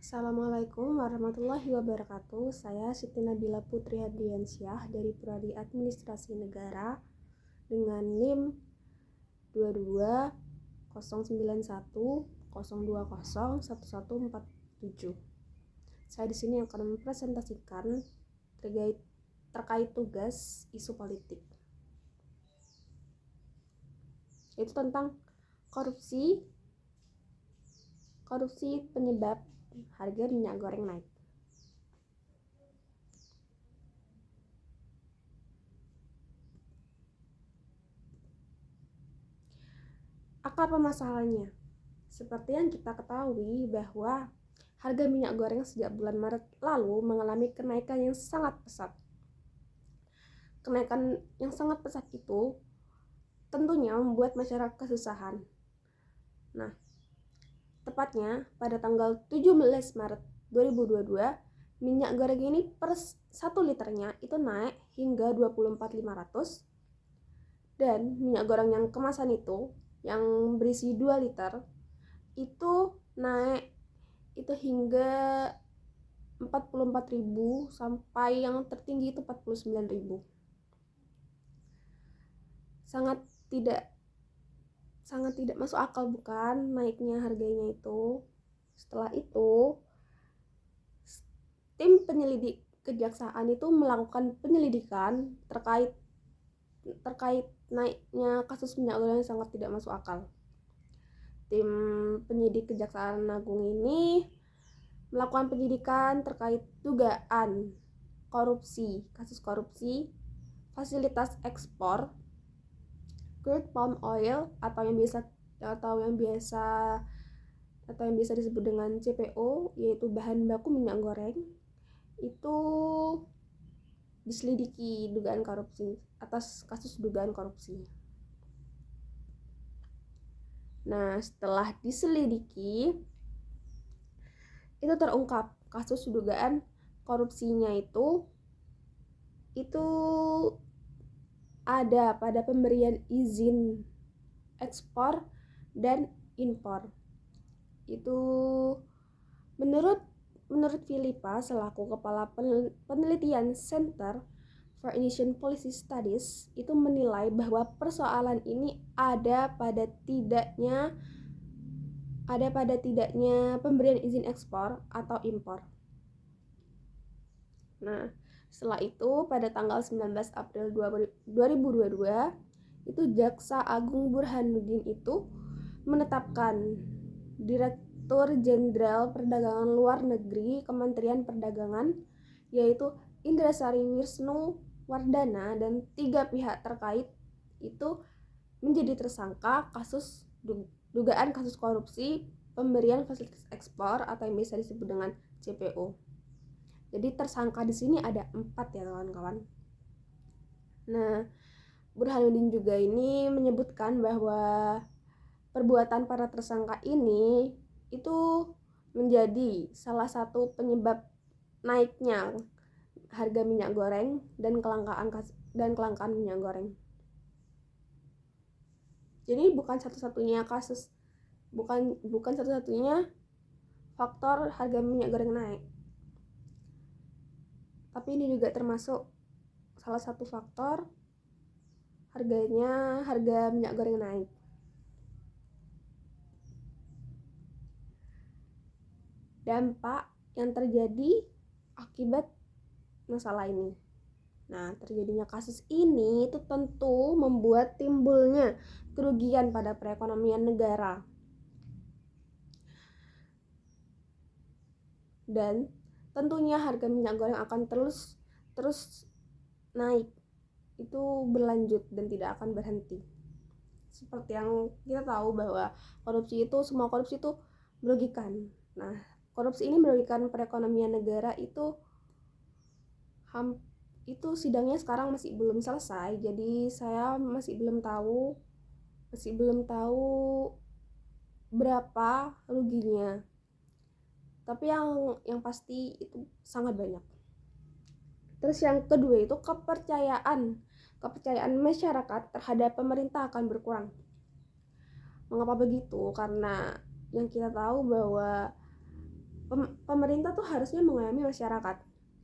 Assalamualaikum warahmatullahi wabarakatuh. Saya Siti Nabila Putri Hadriansyah dari Prodi Administrasi Negara dengan NIM 220910201147. Saya di sini akan mempresentasikan terkait tugas isu politik. Itu tentang korupsi penyebab harga minyak goreng naik. Akar permasalahannya, seperti yang kita ketahui bahwa harga minyak goreng sejak bulan Maret lalu mengalami kenaikan yang sangat pesat. Kenaikan yang sangat pesat itu tentunya membuat masyarakat kesusahan. Nah, tepatnya pada tanggal 17 Maret 2022, minyak goreng ini per 1 liternya itu naik hingga 24.500, dan minyak goreng yang kemasan itu yang berisi 2 liter itu naik itu hingga 44.000 sampai yang tertinggi itu 49.000. Sangat tidak masuk akal, bukan, naiknya harganya itu. Setelah itu tim penyelidik kejaksaan itu melakukan penyelidikan terkait naiknya kasus minyak goreng yang sangat tidak masuk akal. Tim penyidik Kejaksaan Agung ini melakukan penyidikan terkait dugaan kasus korupsi fasilitas ekspor crude palm oil atau yang biasa disebut dengan CPO, yaitu bahan baku minyak goreng. Itu diselidiki atas kasus dugaan korupsi. Nah, setelah diselidiki itu terungkap kasus dugaan korupsinya itu ada pada pemberian izin ekspor dan impor. Itu menurut Filipa selaku kepala penelitian Center for Asian Policy Studies itu menilai bahwa persoalan ini ada pada tidaknya pemberian izin ekspor atau impor. Nah, setelah itu pada tanggal 19 April 2022 itu Jaksa Agung Burhanuddin itu menetapkan Direktur Jenderal Perdagangan Luar Negeri Kementerian Perdagangan, yaitu Indrasari Wisnu Wardana, dan 3 pihak terkait itu menjadi tersangka dugaan kasus korupsi pemberian fasilitas ekspor atau yang biasa disebut dengan CPO. Jadi tersangka di sini ada 4 ya kawan-kawan. Nah, Burhanuddin juga ini menyebutkan bahwa perbuatan para tersangka ini itu menjadi salah satu penyebab naiknya harga minyak goreng dan kelangkaan minyak goreng. Jadi bukan satu-satunya faktor harga minyak goreng naik, tapi ini juga termasuk salah satu faktor harga minyak goreng naik. Dampak yang terjadi akibat masalah ini. Nah, terjadinya kasus ini itu tentu membuat timbulnya kerugian pada perekonomian negara. Dan tentunya harga minyak goreng akan terus naik. Itu berlanjut dan tidak akan berhenti. Seperti yang kita tahu bahwa semua korupsi itu merugikan. Nah, korupsi ini merugikan perekonomian negara itu sidangnya sekarang masih belum selesai. Jadi saya masih belum tahu berapa ruginya. Tapi yang pasti itu sangat banyak. Terus yang kedua itu kepercayaan masyarakat terhadap pemerintah akan berkurang. Mengapa begitu? Karena yang kita tahu bahwa pemerintah tuh harusnya mengayomi masyarakat,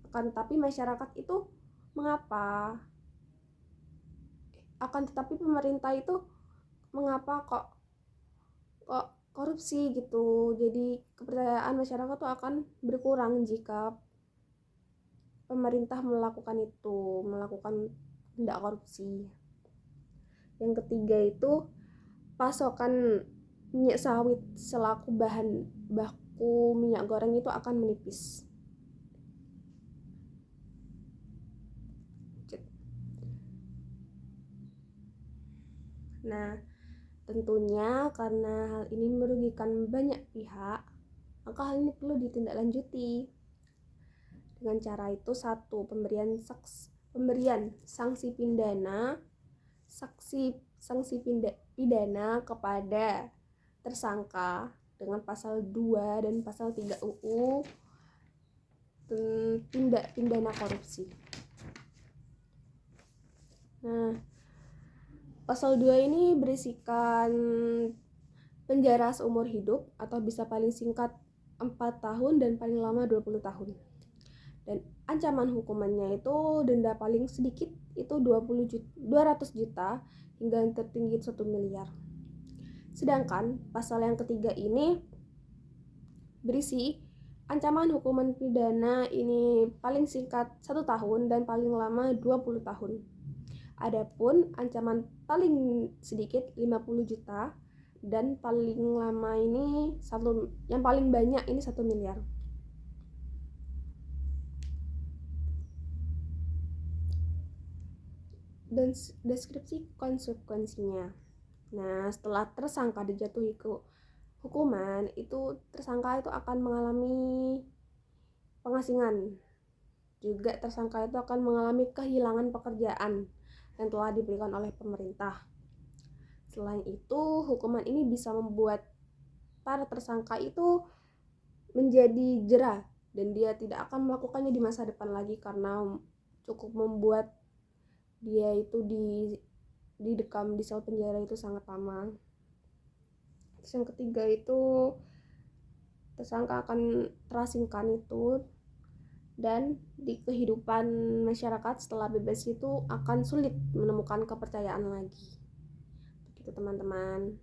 tapi masyarakat itu mengapa tetapi pemerintah itu mengapa kok korupsi gitu. Jadi kepercayaan masyarakat tuh akan berkurang jika pemerintah melakukan tindak korupsi. Yang ketiga itu pasokan minyak sawit selaku bahan baku minyak goreng itu akan menipis. Nah, tentunya karena hal ini merugikan banyak pihak, maka hal ini perlu ditindaklanjuti. Dengan cara itu, satu, pemberian sanksi pidana kepada tersangka dengan pasal 2 dan pasal 3 UU tindak pidana korupsi. Nah, pasal 2 ini berisikan penjara seumur hidup atau bisa paling singkat 4 tahun dan paling lama 20 tahun. Dan ancaman hukumannya itu denda paling sedikit itu 200 juta hingga yang tertinggi 1 miliar. Sedangkan pasal yang ketiga ini berisi ancaman hukuman pidana ini paling singkat 1 tahun dan paling lama 20 tahun. Adapun ancaman paling sedikit 50 juta dan paling lama ini yang paling banyak ini 1 miliar. Dan deskripsi konsekuensinya. Nah, setelah tersangka dijatuhi hukuman, itu tersangka itu akan mengalami pengasingan. Juga tersangka itu akan mengalami kehilangan pekerjaan yang telah diberikan oleh pemerintah. Selain itu, hukuman ini bisa membuat para tersangka itu menjadi jera dan dia tidak akan melakukannya di masa depan lagi karena cukup membuat dia itu didekam di sel penjara itu sangat lama. Terus yang ketiga itu tersangka akan terasingkan itu, dan di kehidupan masyarakat setelah bebas itu akan sulit menemukan kepercayaan lagi. Begitu teman-teman.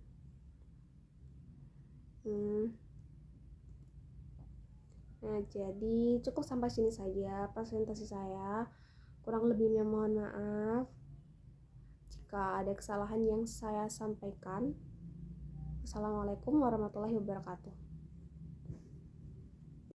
Nah, jadi cukup sampai sini saja presentasi saya. Kurang lebihnya mohon maaf jika ada kesalahan yang saya sampaikan. Assalamualaikum warahmatullahi wabarakatuh.